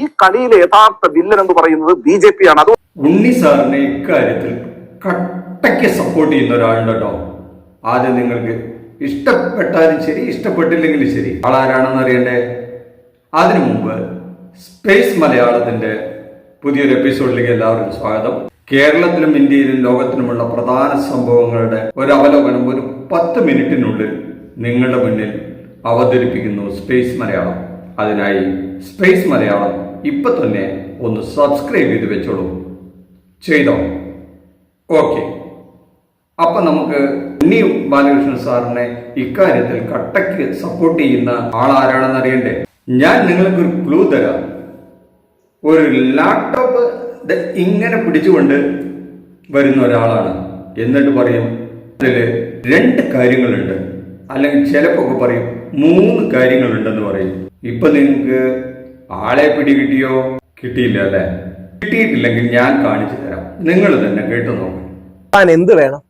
ഈ കളിയിലെ യഥാർത്ഥ വില്ലൻ എന്ന് പറയുന്നത് BJP ആണ്. അത് ഉണ്ണി സാറിനെ ഇക്കാര്യത്തിൽ കട്ടയ്ക്ക് സപ്പോർട്ട് ചെയ്യുന്ന ഒരാളുണ്ടോ? ആദ്യം നിങ്ങൾക്ക് ഇഷ്ടപ്പെട്ടാലും ശരി, ഇഷ്ടപ്പെട്ടില്ലെങ്കിലും ശരി, ആളാരാണെന്ന് അറിയണ്ടേ? അതിനു മുമ്പ് സ്പേസ് മലയാളത്തിന്റെ പുതിയൊരു എപ്പിസോഡിലേക്ക് എല്ലാവർക്കും സ്വാഗതം. കേരളത്തിലും ഇന്ത്യയിലും ലോകത്തിലുമുള്ള പ്രധാന സംഭവങ്ങളുടെ ഒരു അവലോകനം ഒരു 10 മിനിറ്റിനുള്ളിൽ നിങ്ങളുടെ മുന്നിൽ അവതരിപ്പിക്കുന്നു സ്പേസ് മലയാളം. അതിനായി സ്പേസ് മലയാളം ഇപ്പൊ തന്നെ ഒന്ന് സബ്സ്ക്രൈബ് ചെയ്ത് വെച്ചോളൂ. ചെയ്തോ? ഓക്കെ. അപ്പൊ നമുക്ക് ഉണ്ണി ബാലകൃഷ്ണൻ സാറിനെ ഇക്കാര്യത്തിൽ കട്ടയ്ക്ക് സപ്പോർട്ട് ചെയ്യുന്ന ആളാരാണെന്ന് അറിയണ്ടേ? ഞാൻ നിങ്ങൾക്കൊരു ക്ലൂ തരാം. ഒരു ലാപ്ടോപ്പ് ഇങ്ങനെ പിടിച്ചുകൊണ്ട് വരുന്ന ഒരാളാണ്. എന്നിട്ട് പറയും ഇതിൽ 2 കാര്യങ്ങളുണ്ട്, അല്ലെങ്കിൽ ചിലപ്പോ പറയും 3 കാര്യങ്ങളുണ്ടെന്ന് പറയും. ഇപ്പൊ നിങ്ങൾക്ക് ആളെ പിടികിട്ടിയോ? കിട്ടിയില്ല അല്ലെ? കിട്ടിയിട്ടില്ലെങ്കിൽ ഞാൻ കാണിച്ചു തരാം, നിങ്ങൾ തന്നെ കേട്ടു നോക്കാം. എന്ത് വേണം?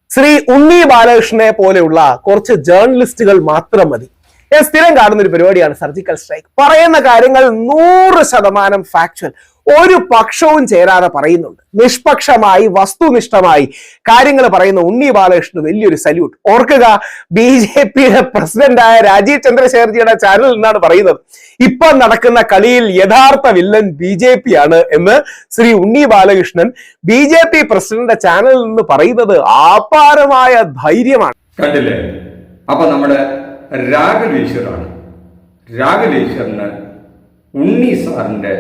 ശ്രീ ഉണ്ണി ബാലകൃഷ്ണനെ പോലെയുള്ള കുറച്ച് ജേർണലിസ്റ്റുകൾ മാത്രം മതി. ഞാൻ സ്ഥിരം കാണുന്ന ഒരു പരിപാടിയാണ് സർജിക്കൽ സ്ട്രൈക്ക്. പറയുന്ന കാര്യങ്ങൾ 100% ഫാക്ച്വൽ, ഒരു പക്ഷവും ചേരാതെ പറയുന്നുണ്ട്. നിഷ്പക്ഷമായി വസ്തുനിഷ്ഠമായി കാര്യങ്ങൾ പറയുന്ന ഉണ്ണി ബാലകൃഷ്ണന് വലിയൊരു സല്യൂട്ട്. ഓർക്കുക, BJPയുടെ പ്രസിഡന്റായ രാജീവ് ചന്ദ്രശേഖർജിയുടെ ചാനലിൽ നിന്നാണ് പറയുന്നത്, ഇപ്പൊ നടക്കുന്ന കളിയിൽ യഥാർത്ഥ വില്ലൻ BJP ആണ് എന്ന് ശ്രീ ഉണ്ണി ബാലകൃഷ്ണൻ BJP പ്രസിഡന്റിന്റെ ചാനലിൽ നിന്ന് പറയുന്നത് അപാരമായ ധൈര്യമാണ്. കണ്ടില്ലേ? അപ്പൊ നമ്മുടെ രാഹുൽ ഈശ്വറാണ്. രാഹുൽ ഈശ്വറിന് ഉണ്ണി സാറിന്റെ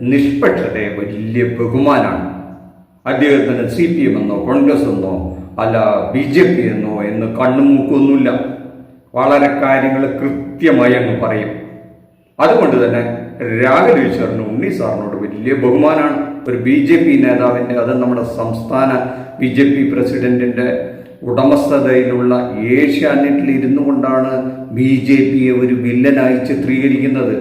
നിഷ്പക്ഷതയെ വലിയ ബഹുമാനാണ്. അദ്ദേഹത്തിന് CPM എന്നോ കോൺഗ്രസ് എന്നോ അല്ല BJP എന്നോ എന്ന് കണ്ണും മൂക്കൊന്നുമില്ല. വളരെ കാര്യങ്ങൾ കൃത്യമായി അങ്ങ് പറയും. അതുകൊണ്ട് തന്നെ രാഹുൽ ഈശ്വറിന് ഉണ്ണി സാറിനോട് വലിയ ബഹുമാനാണ്. ഒരു BJP നേതാവിന്റെ, അത് നമ്മുടെ സംസ്ഥാന BJP പ്രസിഡന്റിന്റെ ഉടമസ്ഥതയിലുള്ള ഏഷ്യാനെറ്റിൽ ഇരുന്നു കൊണ്ടാണ് BJPയെ ഒരു വില്ലനായി ചിത്രീകരിക്കുന്നത്.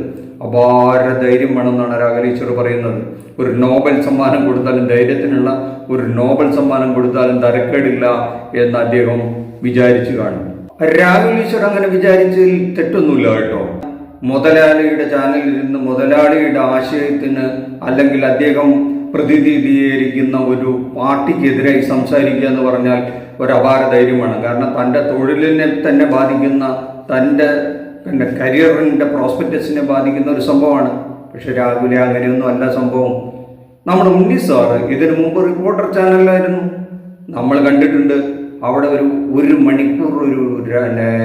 അപാര ധൈര്യം വേണമെന്നാണ് രാഹുൽ ഈശ്വർ പറയുന്നത്. ഒരു നോബൽ സമ്മാനം കൊടുത്താലും, ധൈര്യത്തിനുള്ള ഒരു നോബൽ സമ്മാനം കൊടുത്താലും തരക്കേടില്ല എന്ന് അദ്ദേഹം വിചാരിച്ചു കാണും. രാഹുൽ ഈശ്വർ അങ്ങനെ വിചാരിച്ചതിൽ തെറ്റൊന്നുമില്ല കേട്ടോ. മുതലാളിയുടെ ചാനലിൽ ഇരുന്ന് മുതലാളിയുടെ ആശയത്തിന് അല്ലെങ്കിൽ അദ്ദേഹം പ്രതിനിധീകരിക്കുന്ന ഒരു പാർട്ടിക്കെതിരായി സംസാരിക്കുക എന്ന് പറഞ്ഞാൽ ഒരു അപാര ധൈര്യമാണ്. കാരണം തൻ്റെ തൊഴിലിനെ തന്നെ ബാധിക്കുന്ന, തൻ്റെ കരിയറിൻ്റെ പ്രോസ്പെക്ടസിനെ ബാധിക്കുന്ന ഒരു സംഭവമാണ്. പക്ഷെ രാഹുലെ അങ്ങനെയൊന്നും അല്ല സംഭവം. നമ്മുടെ ഉണ്ണി സാറ് ഇതിനു മുമ്പ് റിപ്പോർട്ടർ ചാനലിലായിരുന്നു, നമ്മൾ കണ്ടിട്ടുണ്ട്. അവിടെ ഒരു മണിക്കൂർ ഒരു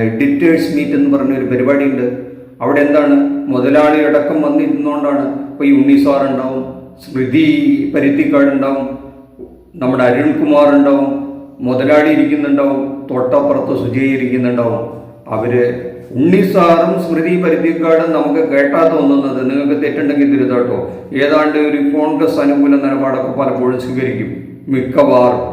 എഡിറ്റേഴ്സ് മീറ്റ് എന്ന് പറഞ്ഞ ഒരു പരിപാടി ഉണ്ട്. അവിടെ എന്താണ്, മുതലാളി അടക്കം വന്നിരുന്നുകൊണ്ടാണ്. ഇപ്പോൾ ഈ ഉണ്ണി സാർ ഉണ്ടാവും, സ്മൃതി പരുത്തിക്കാട് ഉണ്ടാവും, നമ്മുടെ അരുൺകുമാർ ഉണ്ടാവും, മുതലാളി ഇരിക്കുന്നുണ്ടാവും, തൊട്ടപ്പുറത്ത് സുജയ് ഇരിക്കുന്നുണ്ടാവും. അവര് ഉണ്ണി സാറും സ്മൃതി പരുത്തിക്കാടും നമുക്ക് കേട്ടാ തോന്നുന്നത്, നിങ്ങൾക്ക് തെറ്റുണ്ടെങ്കിൽ തിരുത്താട്ടോ, ഏതാണ്ട് ഒരു കോൺഗ്രസ് അനുകൂല നിലപാടൊക്കെ പലപ്പോഴും സ്വീകരിക്കും. മിക്കവാറും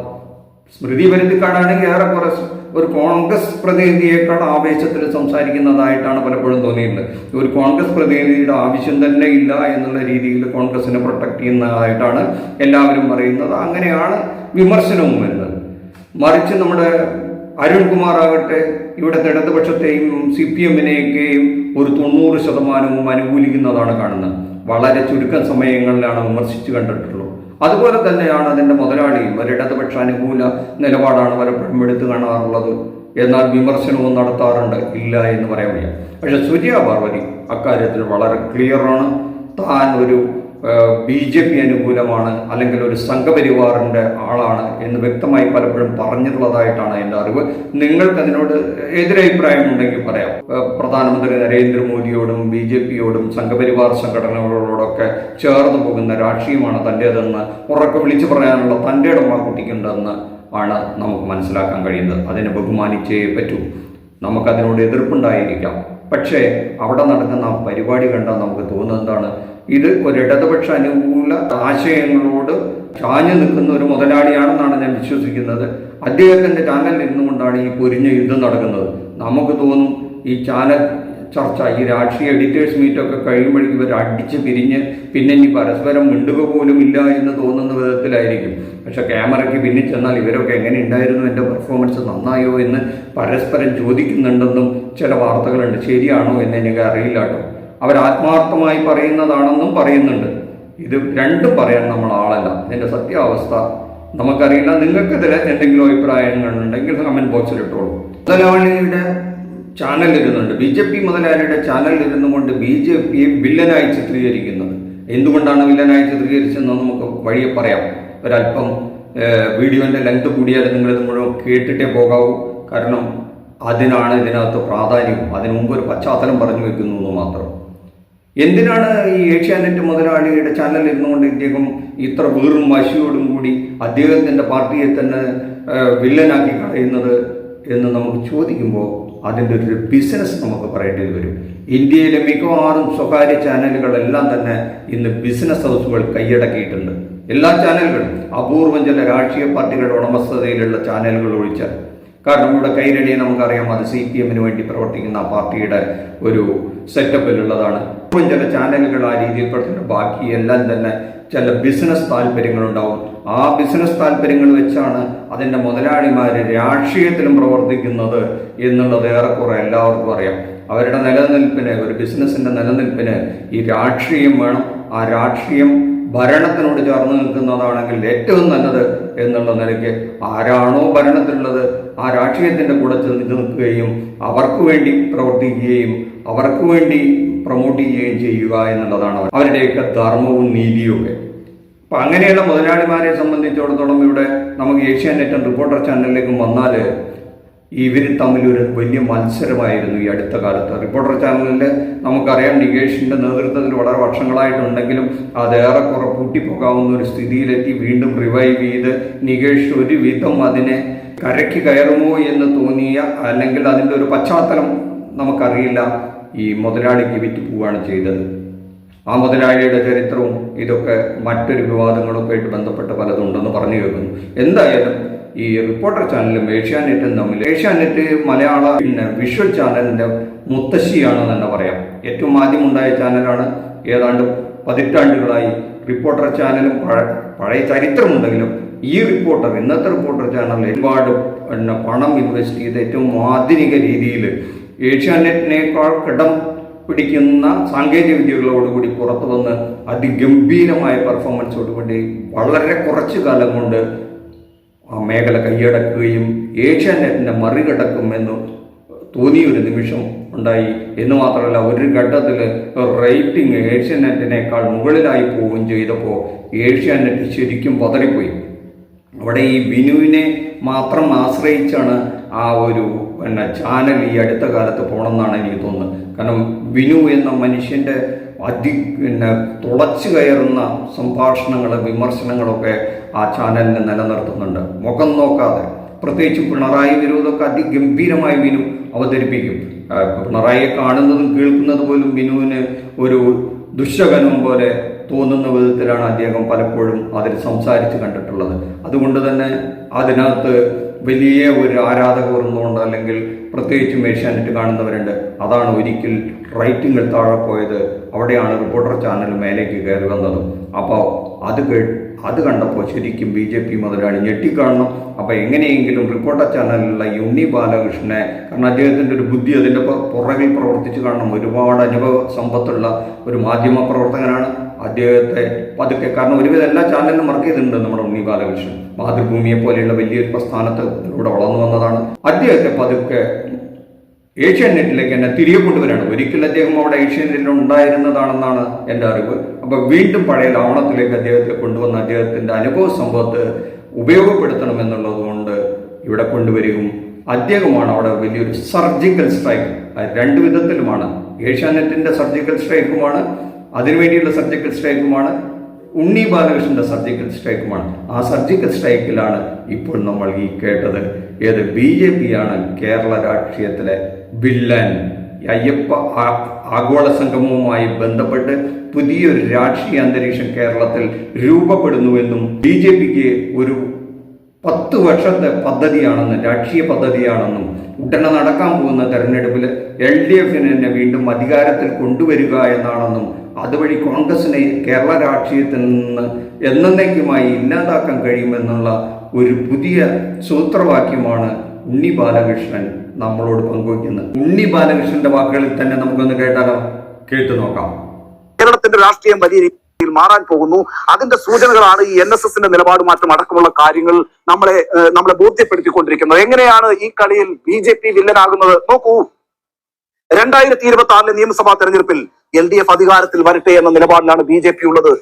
സ്മൃതി പരുത്തിക്കാടാണെങ്കിൽ ഏറെക്കുറെ ഒരു കോൺഗ്രസ് പ്രതിനിധിയേക്കാൾ ആവേശത്തിൽ സംസാരിക്കുന്നതായിട്ടാണ് പലപ്പോഴും തോന്നിയിട്ടുള്ളത്. ഒരു കോൺഗ്രസ് പ്രതിനിധിയുടെ ആവശ്യം തന്നെ ഇല്ല എന്നുള്ള രീതിയിൽ കോൺഗ്രസിനെ പ്രൊട്ടക്ട് ചെയ്യുന്നതായിട്ടാണ് എല്ലാവരും പറയുന്നത്. അങ്ങനെയാണ് വിമർശനവും വരുന്നത്. മറിച്ച് നമ്മുടെ അരുൺകുമാർ ആകട്ടെ ഇവിടുത്തെ ഇടതുപക്ഷത്തെയും CPM-നെയൊക്കെയും ഒരു 90% അനുകൂലിക്കുന്നതാണ് കാണുന്നത്. വളരെ ചുരുക്കം സമയങ്ങളിലാണ് വിമർശിച്ച് കണ്ടിട്ടുള്ളൂ. അതുപോലെ തന്നെയാണ് അതിൻ്റെ മുതലാളിയും ഒരു ഇടതുപക്ഷ അനുകൂല നിലപാടാണ് പലപ്പോഴും എടുത്തു കാണാറുള്ളത്. എന്നാൽ വിമർശനവും നടത്താറുണ്ട്, ഇല്ല എന്ന് പറയാൻ വയ്യ. പക്ഷെ സൂര്യ പാർവതി അക്കാര്യത്തിൽ വളരെ ക്ലിയറാണ്. താൻ ഒരു BJP അനുകൂലമാണ്, അല്ലെങ്കിൽ ഒരു സംഘപരിവാറിൻ്റെ ആളാണ് എന്ന് വ്യക്തമായി പലപ്പോഴും പറഞ്ഞിട്ടുള്ളതായിട്ടാണ് എൻ്റെ അറിവ്. നിങ്ങൾക്ക് അതിനോട് എതിരഭിപ്രായം ഉണ്ടെങ്കിൽ പറയാം. പ്രധാനമന്ത്രി നരേന്ദ്രമോദിയോടും BJPയോടും സംഘപരിവാർ സംഘടനകളോടൊക്കെ ചേർന്ന് പോകുന്ന രാഷ്ട്രീയമാണ് തൻ്റേതെന്ന് ഉറക്കെ വിളിച്ചു പറയാനുള്ള തൻ്റെ ഇടം ആ കുട്ടിക്കുണ്ടെന്ന് ആണ് നമുക്ക് മനസ്സിലാക്കാൻ കഴിയുന്നത്. അതിനെ ബഹുമാനിച്ചേ പറ്റൂ. നമുക്കതിനോട് എതിർപ്പുണ്ടായിരിക്കാം, പക്ഷേ അവിടെ നടക്കുന്ന ആ പരിപാടി കണ്ടാൽ നമുക്ക് തോന്നുന്നതാണ്, ഇത് ഒരു ഇടതുപക്ഷ അനുകൂല ആശയങ്ങളോട് ചാഞ്ഞു നിൽക്കുന്ന ഒരു മുതലാളിയാണെന്നാണ് ഞാൻ വിശ്വസിക്കുന്നത്. അദ്ദേഹത്തിൻ്റെ ചാനലിൽ ഇരുന്നുകൊണ്ടാണ് ഈ പൊരിഞ്ഞ യുദ്ധം നടക്കുന്നത്. നമുക്ക് തോന്നും ഈ ചാനൽ ചർച്ച, ഈ രാഷ്ട്രീയ എഡിറ്റേഴ്സ് മീറ്റൊക്കെ കഴിയുമ്പോഴേക്കും ഇവർ അടിച്ച് പിരിഞ്ഞ് പിന്നെ ഇനി പരസ്പരം മിണ്ടുക പോലും ഇല്ല എന്ന് തോന്നുന്ന വിധത്തിലായിരിക്കും. പക്ഷെ ക്യാമറയ്ക്ക് പിന്നിൽ ചെന്നാൽ ഇവരൊക്കെ എങ്ങനെ ഉണ്ടായിരുന്നു, എൻ്റെ പെർഫോമൻസ് നന്നായോ എന്ന് പരസ്പരം ചോദിക്കുന്നുണ്ടെന്നും ചില വാർത്തകളുണ്ട്. ശരിയാണോ എന്ന് എനിക്ക് അറിയില്ല കേട്ടോ. അവർ ആത്മാർത്ഥമായി പറയുന്നതാണെന്നും പറയുന്നുണ്ട്. ഇത് രണ്ടും പറയാൻ നമ്മൾ ആളല്ല. ഇതിൻ്റെ സത്യാവസ്ഥ നമുക്കറിയില്ല. നിങ്ങൾക്ക് ഇതിൽ എന്തെങ്കിലും അഭിപ്രായങ്ങളുണ്ടെങ്കിൽ കമൻറ്റ് ബോക്സിൽ ഇട്ടോളൂ. മുതലാളിയുടെ ചാനൽ ഇരുന്നുണ്ട്, BJP മുതലാളിയുടെ ചാനൽ ഇരുന്നു കൊണ്ട് BJP വില്ലനായി ചിത്രീകരിക്കുന്നത്. എന്തുകൊണ്ടാണ് വില്ലനായി ചിത്രീകരിച്ചതെന്ന് നമുക്ക് വഴിയെ പറയാം. ഒരല്പം വീഡിയോൻ്റെ ലെങ്ത് കൂടിയാൽ നിങ്ങളിത് മുഴുവൻ കേട്ടിട്ടേ പോകാവൂ. കാരണം അതിനാണ് ഇതിനകത്ത് പ്രാധാന്യം. അതിനു മുമ്പ് ഒരു പശ്ചാത്തലം പറഞ്ഞു വെക്കുന്നു എന്ന് മാത്രം. എന്തിനാണ് ഈ ഏഷ്യാനെറ്റ് മുതലാളിയുടെ ചാനൽ ഇരുന്നുകൊണ്ട് ഇദ്ദേഹം ഇത്ര വീറും വാശിയോടും കൂടി അദ്ദേഹത്തിൻ്റെ പാർട്ടിയെ തന്നെ വില്ലനാക്കി കളയുന്നത് എന്ന് നമുക്ക് ചോദിക്കുമ്പോൾ അതിൻ്റെ ഒരു ബിസിനസ് നമുക്ക് പറയേണ്ടി വരും. ഇന്ത്യയിലെ മിക്കവാറും സ്വകാര്യ ചാനലുകളെല്ലാം തന്നെ ഇന്ന് ബിസിനസ് ഹൗസുകൾ കൈയടക്കിയിട്ടുണ്ട്. എല്ലാ ചാനലുകളും, അപൂർവം ചില രാഷ്ട്രീയ പാർട്ടികളുടെ ഉടമസ്ഥതയിലുള്ള ചാനലുകൾ ഒഴിച്ചാൽ. കാരണം ഇവിടെ കൈരളിയെ നമുക്കറിയാം, അത് CPM വേണ്ടി പ്രവർത്തിക്കുന്ന പാർട്ടിയുടെ ഒരു സെറ്റപ്പിലുള്ളതാണ്. ഇപ്പം ചില ചാനലുകൾ ആ രീതിയിൽ പ്രവർത്തിക്കുന്ന, ബാക്കി എല്ലാം തന്നെ ചില ബിസിനസ് താല്പര്യങ്ങളുണ്ടാവും. ആ ബിസിനസ് താല്പര്യങ്ങൾ വെച്ചാണ് അതിൻ്റെ മുതലാളിമാർ രാഷ്ട്രീയത്തിലും പ്രവർത്തിക്കുന്നത് എന്നുള്ളത് ഏറെക്കുറെ എല്ലാവർക്കും അറിയാം. അവരുടെ നിലനിൽപ്പിന്, ഒരു ബിസിനസ്സിൻ്റെ നിലനിൽപ്പിന് ഈ രാഷ്ട്രീയം വേണം. ആ രാഷ്ട്രീയം ഭരണത്തിനോട് ചേർന്ന് നിൽക്കുന്നതാണെങ്കിൽ ഏറ്റവും നല്ലത് എന്നുള്ള നിലയ്ക്ക് ആരാണോ ഭരണത്തിലുള്ളത് ആ രാഷ്ട്രീയത്തിൻ്റെ കൂടെ നിൽക്കുകയും അവർക്ക് വേണ്ടി പ്രവർത്തിക്കുകയും അവർക്ക് വേണ്ടി പ്രൊമോട്ട് ചെയ്യുകയും ചെയ്യുക എന്നുള്ളതാണ് അവരുടെയൊക്കെ ധർമ്മവും നീതിയും ഒക്കെ. അപ്പം അങ്ങനെയുള്ള മുതലാളിമാരെ സംബന്ധിച്ചിടത്തോളം ഇവിടെ നമുക്ക് ഏഷ്യാനെറ്റും റിപ്പോർട്ടർ ചാനലിലേക്കും വന്നാൽ ഇവർ തമ്മിലൊരു വലിയ മത്സരമായിരുന്നു ഈ അടുത്ത കാലത്ത്. റിപ്പോർട്ടർ ചാനലിൽ നമുക്കറിയാം, നികേഷിൻ്റെ നേതൃത്വത്തിൽ വളരെ വർഷങ്ങളായിട്ടുണ്ടെങ്കിലും അതേറെക്കുറെ പൂട്ടിപ്പോകാവുന്ന ഒരു സ്ഥിതിയിലെത്തി. വീണ്ടും റിവൈവ് ചെയ്ത് നികേഷ് ഒരു വിധം അതിനെ കരയ്ക്ക് കയറുമോ എന്ന് തോന്നിയ, അല്ലെങ്കിൽ അതിൻ്റെ ഒരു പശ്ചാത്തലം നമുക്കറിയില്ല, ഈ മുതലാളിക്ക് വിറ്റ് പോവുകയാണ് ചെയ്തത്. ആ മുതലാളിയുടെ ചരിത്രവും ഇതൊക്കെ മറ്റൊരു വിവാദങ്ങളൊക്കെ ആയിട്ട് ബന്ധപ്പെട്ട് പലതുണ്ടെന്ന് പറഞ്ഞു കേൾക്കുന്നു. എന്തായാലും ഈ റിപ്പോർട്ടർ ചാനലും ഏഷ്യാനെറ്റും തമ്മിൽ, ഏഷ്യാനെറ്റ് മലയാള വിഷ്വൽ ചാനലിൻ്റെ മുത്തശ്ശിയാണെന്ന് തന്നെ പറയാം. ഏറ്റവും ആദ്യം ഉണ്ടായ ചാനലാണ്. ഏതാണ്ട് പതിറ്റാണ്ടുകളായി റിപ്പോർട്ടർ ചാനലും പഴയ ചരിത്രമുണ്ടെങ്കിലും ഈ റിപ്പോർട്ടർ, ഇന്നത്തെ റിപ്പോർട്ടർ ചാനൽ ഒരുപാട് പണം ഇൻവെസ്റ്റ് ചെയ്ത് ഏറ്റവും ആധുനിക രീതിയിൽ ഏഷ്യാനെറ്റിനേക്കാൾ കിടം പിടിക്കുന്ന സാങ്കേതിക വിദ്യകളോടുകൂടി പുറത്തു വന്ന് അതിഗംഭീരമായ പെർഫോമൻസോടുകൂടി വളരെ കുറച്ചു കാലം കൊണ്ട് ആ മേഖല കൈയടക്കുകയും ഏഷ്യാനെറ്റിനെ മറികടക്കുമെന്ന് തോന്നിയൊരു നിമിഷം ഉണ്ടായി. എന്ന് മാത്രമല്ല, ഒരു ഘട്ടത്തിൽ റേറ്റിംഗ് ഏഷ്യാനെറ്റിനേക്കാൾ മുകളിലായി പോവുകയും ചെയ്തപ്പോൾ ഏഷ്യാനെറ്റ് ശരിക്കും പതറിപ്പോയി. അവിടെ ഈ ബിനുവിനെ മാത്രം ആശ്രയിച്ചാണ് ആ ഒരു ചാനൽ ഈ അടുത്ത കാലത്ത് പോകണമെന്നാണ് എനിക്ക് തോന്നുന്നത്. കാരണം ബിനു എന്ന മനുഷ്യൻ്റെ തുളച്ചു കയറുന്ന സംഭാഷണങ്ങളും വിമർശനങ്ങളൊക്കെ ആ ചാനലിനെ നിലനിർത്തുന്നുണ്ട്. മുഖം നോക്കാതെ, പ്രത്യേകിച്ച് പിണറായി വിരോധമൊക്കെ അതിഗംഭീരമായി ബിനു അവതരിപ്പിക്കും. പിണറായിയെ കാണുന്നതും കേൾക്കുന്നത് പോലും ബിനുവിന് ഒരു ദുശകനം പോലെ തോന്നുന്ന വിധത്തിലാണ് അദ്ദേഹം പലപ്പോഴും അതിൽ സംസാരിച്ച് കണ്ടിട്ടുള്ളത്. അതുകൊണ്ട് തന്നെ അതിനകത്ത് വലിയ ഒരു ആരാധക വൃന്ദമുണ്ട്, അല്ലെങ്കിൽ പ്രത്യേകിച്ചും ഏഷ്യാനെറ്റ് കാണുന്നവരുണ്ട്. അതാണ് ഒരിക്കൽ റേറ്റിംഗിൽ താഴെ പോയത്. അവിടെയാണ് റിപ്പോർട്ടർ ചാനൽ മേലേക്ക് കയറി വന്നത്. അപ്പോൾ അത് കണ്ടപ്പോൾ ശരിക്കും BJP മുതലാളി ഞെട്ടിക്കാണണം. അപ്പോൾ എങ്ങനെയെങ്കിലും റിപ്പോർട്ടർ ചാനലിലുള്ള ഉണ്ണി ബാലകൃഷ്ണനെ, കാരണം അദ്ദേഹത്തിൻ്റെ ഒരു ബുദ്ധി അതിൻ്റെ പുറകിൽ പ്രവർത്തിച്ച് കാണണം. ഒരുപാട് അനുഭവ സമ്പത്തുള്ള ഒരു മാധ്യമ പ്രവർത്തകനാണ്. അദ്ദേഹത്തെ പതുക്കെ, കാരണം ഒരുവിധം എല്ലാ ചാനലിലും വർക്ക് ചെയ്തിട്ടുണ്ട് നമ്മുടെ ഉണ്ണി ബാലകൃഷ്ണൻ. മാതൃഭൂമിയെ പോലെയുള്ള വലിയൊരു പ്രസ്ഥാനത്തിലൂടെ വളർന്നു വന്നതാണ്. അദ്ദേഹത്തെ പതുക്കെ ഏഷ്യാനെറ്റിലേക്ക് എന്നെ തിരികെ കൊണ്ടുവരാണ്. ഒരിക്കൽ അദ്ദേഹം അവിടെ ഏഷ്യാനെറ്റിൽ ഉണ്ടായിരുന്നതാണെന്നാണ് എൻ്റെ അറിവ്. അപ്പോൾ വീണ്ടും പഴയ ലാവണത്തിലേക്ക് അദ്ദേഹത്തെ കൊണ്ടുവന്ന് അദ്ദേഹത്തിൻ്റെ അനുഭവ സമ്പത്ത് ഉപയോഗപ്പെടുത്തണമെന്നുള്ളത് കൊണ്ട് ഇവിടെ കൊണ്ടുവരികയും അദ്ദേഹമാണ് അവിടെ വലിയൊരു സർജിക്കൽ സ്ട്രൈക്ക്, രണ്ട് വിധത്തിലുമാണ്. ഏഷ്യാനെറ്റിൻ്റെ സർജിക്കൽ സ്ട്രൈക്കുമാണ്, അതിനുവേണ്ടിയുള്ള സർജിക്കൽ സ്ട്രൈക്കുമാണ്, ഉണ്ണി ബാലകൃഷ്ണന്റെ സർജിക്കൽ സ്ട്രൈക്കുമാണ്. ആ സർജിക്കൽ സ്ട്രൈക്കിലാണ് ഇപ്പോൾ നമ്മൾ ഈ കേട്ടത്. ഏത് BJP ആണ് കേരള രാഷ്ട്രീയത്തിലെ വില്ലൻ. അയ്യപ്പ ആഗോള സംഗമവുമായി ബന്ധപ്പെട്ട് പുതിയൊരു രാഷ്ട്രീയ അന്തരീക്ഷം കേരളത്തിൽ രൂപപ്പെടുന്നുവെന്നും BJPക്ക് ഒരു 10 വർഷത്തെ പദ്ധതിയാണെന്നും രാഷ്ട്രീയ പദ്ധതിയാണെന്നും ഉടനെ നടക്കാൻ പോകുന്ന തെരഞ്ഞെടുപ്പിൽ LDFനെ തന്നെ വീണ്ടും അധികാരത്തിൽ കൊണ്ടുവരിക എന്നാണെന്നും അതുവഴി കോൺഗ്രസിനെ കേരള രാഷ്ട്രീയത്തിൽ നിന്ന് എന്നേക്കുമായി ഇല്ലാതാക്കാൻ കഴിയുമെന്നുള്ള ഒരു പുതിയ സൂത്രവാക്യമാണ് ഉണ്ണി ബാലകൃഷ്ണൻ നമ്മളോട് പങ്കുവയ്ക്കുന്നത്. ഉണ്ണി ബാലകൃഷ്ണന്റെ വാക്കുകളിൽ തന്നെ നമുക്കൊന്ന് കേട്ടാലോ. കേട്ടു നോക്കാം. കേരളത്തിന്റെ രാഷ്ട്രീയം വലിയ രീതിയിൽ മാറാൻ പോകുന്നു. അതിന്റെ സൂചനകളാണ് ഈ NSSന്റെ നിലപാട് മാറ്റം അടക്കമുള്ള കാര്യങ്ങൾ നമ്മളെ ബോധ്യപ്പെടുത്തിക്കൊണ്ടിരിക്കുന്നത്. എങ്ങനെയാണ് ഈ കളിയിൽ BJP വില്ലനാകുന്നത് നോക്കൂ. 2026 നിയമസഭാ തെരഞ്ഞെടുപ്പിൽ LDF അധികാരത്തിൽ വരട്ടെ എന്ന നിലപാടിലാണ് BJP ഉള്ളത്.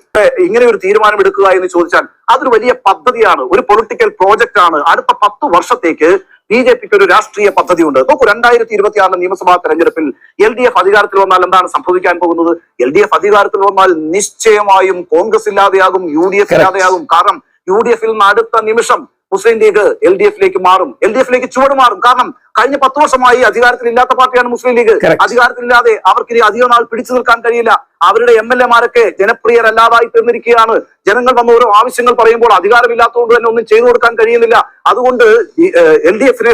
ഇങ്ങനെ ഒരു തീരുമാനം എടുക്കുക എന്ന് ചോദിച്ചാൽ അതൊരു വലിയ പദ്ധതിയാണ്, ഒരു പൊളിറ്റിക്കൽ പ്രോജക്റ്റ് ആണ്. അടുത്ത 10 വർഷത്തേക്ക് BJPക്ക് ഒരു രാഷ്ട്രീയ പദ്ധതി ഉണ്ട്. നോക്കൂ, 2026 നിയമസഭാ തെരഞ്ഞെടുപ്പിൽ LDF അധികാരത്തിൽ വന്നാൽ എന്താണ് സംഭവിക്കാൻ പോകുന്നത്? LDF അധികാരത്തിൽ വന്നാൽ നിശ്ചയമായും കോൺഗ്രസ് ഇല്ലാതെയാകും, UDF ഇല്ലാതെയാകും. കാരണം UDF നിന്ന് അടുത്ത നിമിഷം മുസ്ലിം ലീഗ് LDFലേക്ക് മാറും, LDFലേക്ക് ചുവട് മാറും. കാരണം കഴിഞ്ഞ 10 വർഷമായി അധികാരത്തിലില്ലാത്ത പാർട്ടിയാണ് മുസ്ലിം ലീഗ്. അധികാരത്തിലില്ലാതെ അവർക്ക് ഇനി അധികം നാൾ പിടിച്ചു നിൽക്കാൻ കഴിയില്ല. അവരുടെ MLA-മാരൊക്കെ ജനപ്രിയരല്ലാതായി തീർന്നിരിക്കുകയാണ്. ജനങ്ങൾ വന്ന ഓരോ ആവശ്യങ്ങൾ പറയുമ്പോൾ അധികാരമില്ലാത്തതുകൊണ്ട് തന്നെ ഒന്നും ചെയ്തു കൊടുക്കാൻ കഴിയുന്നില്ല. അതുകൊണ്ട് LDFനെ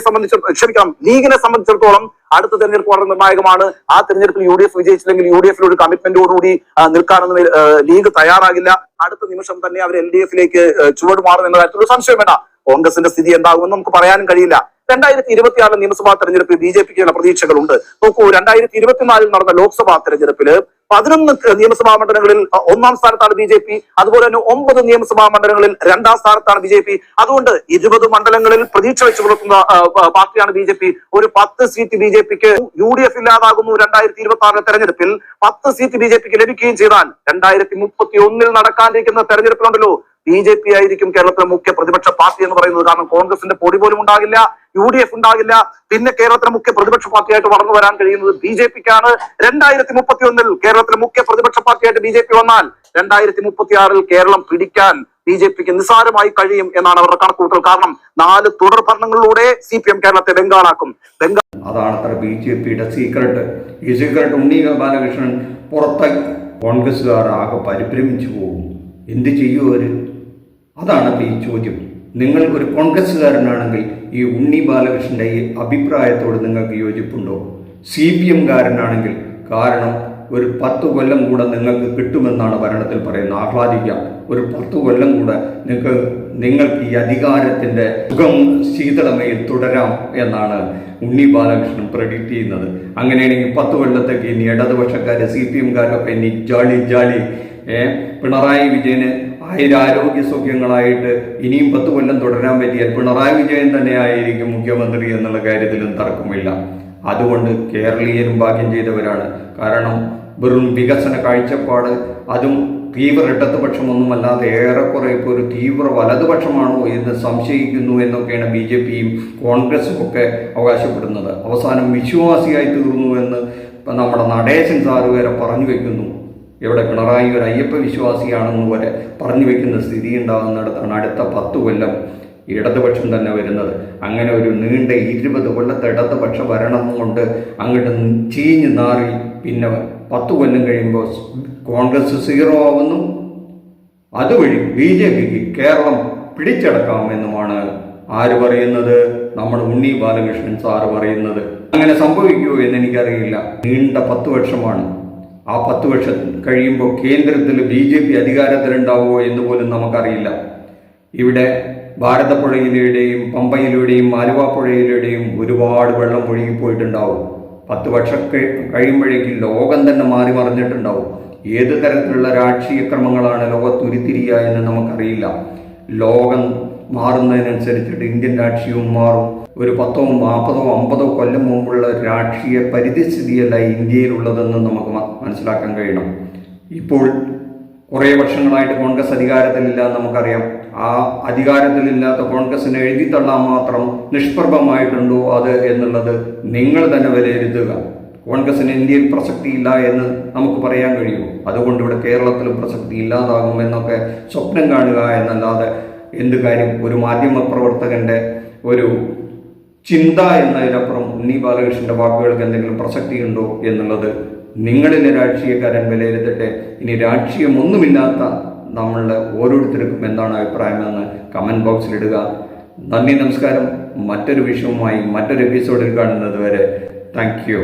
ലീഗിനെ സംബന്ധിച്ചിടത്തോളം അടുത്ത തെരഞ്ഞെടുപ്പ് വളരെ നിർണായകമാണ്. ആ തെരഞ്ഞെടുപ്പിൽ UDF വിജയിച്ചില്ലെങ്കിൽ UDFിൽ ഒരു കമ്മിറ്റ്മെന്റോടുകൂടി നിൽക്കാനൊന്നും ലീഗ് തയ്യാറാകില്ല. അടുത്ത നിമിഷം തന്നെ അവർ LDFിലേക്ക് ചുവട് മാറും എന്ന കാര്യത്തിൽ ഒരു സംശയം വേണ്ട. കോൺഗ്രസിന്റെ സ്ഥിതി എന്താകുമെന്ന് നമുക്ക് പറയാനും കഴിയില്ല. 2026 നിയമസഭാ തെരഞ്ഞെടുപ്പിൽ BJPക്ക് ചില പ്രതീക്ഷകളുണ്ട്. നോക്കൂ, 2024 നടന്ന ലോക്സഭാ തെരഞ്ഞെടുപ്പില് 11 നിയമസഭാ മണ്ഡലങ്ങളിൽ 1ാം സ്ഥാനത്താണ് BJP. അതുപോലെ തന്നെ 9 നിയമസഭാ മണ്ഡലങ്ങളിൽ 2ാം സ്ഥാനത്താണ് BJP. അതുകൊണ്ട് 20 മണ്ഡലങ്ങളിൽ പ്രതീക്ഷ വെച്ച് പുലർത്തുന്ന പാർട്ടിയാണ് BJP. ഒരു 10 സീറ്റ് BJPക്ക് UDF ഇല്ലാതാകുന്നു. 2026 തെരഞ്ഞെടുപ്പിൽ 10 സീറ്റ് BJPക്ക് ലഭിക്കുകയും ചെയ്താൽ 2031 നടക്കാനിരിക്കുന്ന തെരഞ്ഞെടുപ്പിലുണ്ടല്ലോ BJP ആയിരിക്കും കേരളത്തിലെ മുഖ്യ പ്രതിപക്ഷ പാർട്ടി എന്ന് പറയുന്നത്. കാരണം കോൺഗ്രസിന്റെ പൊടി പോലും ഉണ്ടാകില്ല, UDF ഉണ്ടാകില്ല. പിന്നെ കേരളത്തിലെ മുഖ്യ പ്രതിപക്ഷ പാർട്ടിയായിട്ട് വളർന്നു വരാൻ കഴിയുന്നത് BJPക്കാണ്. 2031 കേരളത്തിലെ മുഖ്യ പ്രതിപക്ഷ പാർട്ടിയായിട്ട് BJP വന്നാൽ 2036 കേരളം പിടിക്കാൻ BJPക്ക് നിസ്സാരമായി കഴിയും എന്നാണ് അവരുടെ കണക്കുകൂട്ടൽ. കാരണം 4 തുടർ ഭരണങ്ങളിലൂടെ CPM കേരളത്തെ ബംഗാളാക്കും. അതാണ് BJPയുടെ സീക്രട്ട്. ഈ സീക്രട്ട് ഉണ്ണി ബാലകൃഷ്ണൻ പുറത്ത് കോൺഗ്രസ്സുകാർ ആകെ പരിഭ്രമിച്ചു പോകും. എന്ത് ചെയ്യൂ അവര്? അതാണ് ഈ ചോദ്യം. നിങ്ങൾ ഒരു കോൺഗ്രസ്സുകാരനാണെങ്കിൽ ഈ ഉണ്ണി ബാലകൃഷ്ണന്റെ ഈ അഭിപ്രായത്തോട് നിങ്ങൾക്ക് യോജിപ്പുണ്ടോ? CPM-കാരനാണെങ്കിൽ, കാരണം ഒരു 10 കൊല്ലം കൂടെ നിങ്ങൾക്ക് കിട്ടുമെന്നാണ് ഭരണത്തിൽ പറയുന്നത്. ആഹ്ലാദിക്കാം, ഒരു 10 കൊല്ലം കൂടെ നിങ്ങൾക്ക് ഈ അധികാരത്തിന്റെ സുഖം ശീതളമയിൽ തുടരാം എന്നാണ് ഉണ്ണി ബാലകൃഷ്ണൻ പ്രെഡിക്റ്റ് ചെയ്യുന്നത്. അങ്ങനെയാണെങ്കിൽ 10 കൊല്ലത്തേക്ക് ഇനി ഇടതുപക്ഷക്കാര് CPM-കാരൊക്കെ ഇനി ജാളി പിണറായി വിജയന് ആരോഗ്യ സൗഖ്യങ്ങളായിട്ട് ഇനിയും 10 കൊല്ലം തുടരാൻ പറ്റിയാൽ പിണറായി വിജയൻ തന്നെ ആയിരിക്കും മുഖ്യമന്ത്രി എന്നുള്ള കാര്യത്തിലും തർക്കമില്ല. അതുകൊണ്ട് കേരളീയരും ഭാഗ്യം ചെയ്തവരാണ്. കാരണം വെറും വികസന കാഴ്ചപ്പാട്, അതും തീവ്ര ഇടതുപക്ഷമൊന്നുമല്ലാതെ ഏറെക്കുറെ ഇപ്പോൾ ഒരു തീവ്ര വലതുപക്ഷമാണോ എന്ന് സംശയിക്കുന്നു എന്നൊക്കെയാണ് BJPയും കോൺഗ്രസും ഒക്കെ അവകാശപ്പെടുന്നത്. അവസാനം വിശ്വാസിയായി തീർന്നു എന്ന് നമ്മുടെ നടേശൻ സാറ് വരെ പറഞ്ഞു വെക്കുന്നു. ഇവിടെ പിണറായി ഒരു അയ്യപ്പ വിശ്വാസിയാണെന്ന് വരെ പറഞ്ഞു വെക്കുന്ന സ്ഥിതി ഉണ്ടാകുന്നിടത്താണ് അടുത്ത 10 കൊല്ലം ഇടതുപക്ഷം തന്നെ വരുന്നത്. അങ്ങനെ ഒരു നീണ്ട 20 കൊല്ലത്തെ ഇടതുപക്ഷ ഭരണം കൊണ്ട് അങ്ങോട്ട് ചീഞ്ഞു നാറി പിന്നെ 10 കൊല്ലം കഴിയുമ്പോൾ കോൺഗ്രസ് 0 ആവുന്നു. അതുവഴി BJPക്ക് കേരളം പിടിച്ചടക്കാമെന്നുമാണ് ആര് പറയുന്നത്? നമ്മുടെ ഉണ്ണി ബാലകൃഷ്ണൻ സാറ് പറയുന്നത്. അങ്ങനെ സംഭവിക്കുമോ എന്ന് എനിക്കറിയില്ല. നീണ്ട 10 വർഷമാണ്. ആ 10 വർഷം കഴിയുമ്പോൾ കേന്ദ്രത്തിൽ BJP അധികാരത്തിലുണ്ടാവുമോ എന്ന് പോലും നമുക്കറിയില്ല. ഇവിടെ ഭാരതപ്പുഴയിലൂടെയും പമ്പയിലൂടെയും ആലുവാപ്പുഴയിലൂടെയും ഒരുപാട് വെള്ളം ഒഴുകിപ്പോയിട്ടുണ്ടാവും. 10 വർഷം കഴിയുമ്പോഴേക്കും ലോകം തന്നെ മാറി മറിഞ്ഞിട്ടുണ്ടാവും. ഏത് തരത്തിലുള്ള രാഷ്ട്രീയ ക്രമങ്ങളാണ് ലോകത്തുരുത്തിരിയുക എന്ന് നമുക്കറിയില്ല. ലോകം മാറുന്നതിനനുസരിച്ചിട്ട് ഇന്ത്യൻ രാഷ്ട്രീയവും മാറും. ഒരു 10, 40, 50 കൊല്ലം മുമ്പുള്ള രാഷ്ട്രീയ പരിസ്ഥിതിയല്ല ഇന്ത്യയിലുള്ളതെന്ന് നമുക്ക് മനസ്സിലാക്കാൻ കഴിയണം. ഇപ്പോൾ കുറേ വർഷങ്ങളായിട്ട് കോൺഗ്രസ് അധികാരത്തിലില്ല എന്ന് നമുക്കറിയാം. ആ അധികാരത്തിലില്ലാത്ത കോൺഗ്രസിനെ എഴുതിത്തള്ളാൻ മാത്രം നിഷ്പ്രഭമായിട്ടുണ്ടോ അത് എന്നുള്ളത് നിങ്ങൾ തന്നെ വിലയിരുത്തുക. കോൺഗ്രസിന് ഇന്ത്യയിൽ പ്രസക്തിയില്ല എന്ന് നമുക്ക് പറയാൻ കഴിയും. അതുകൊണ്ട് ഇവിടെ കേരളത്തിലും പ്രസക്തി ഇല്ലാതാകുമെന്നൊക്കെ സ്വപ്നം കാണുക എന്നല്ലാതെ എന്ത് കാര്യം? ഒരു മാധ്യമ പ്രവർത്തകന്റെ ഒരു ചിന്ത എന്നതിനപ്പുറം ഉണ്ണി ബാലകൃഷ്ണന്റെ വാക്കുകൾക്ക് എന്തെങ്കിലും പ്രസക്തി ഉണ്ടോ എന്നുള്ളത് നിങ്ങളിലെ രാഷ്ട്രീയക്കാരൻ വിലയിരുത്തട്ടെ. ഇനി രാഷ്ട്രീയമൊന്നുമില്ലാത്ത നമ്മളുടെ ഓരോരുത്തർക്കും എന്താണ് അഭിപ്രായമെന്ന് കമന്റ് ബോക്സിലിടുക. നന്ദി, നമസ്കാരം. മറ്റൊരു വിഷയവുമായി മറ്റൊരു എപ്പിസോഡിൽ കാണുന്നത് വരെ താങ്ക് യു.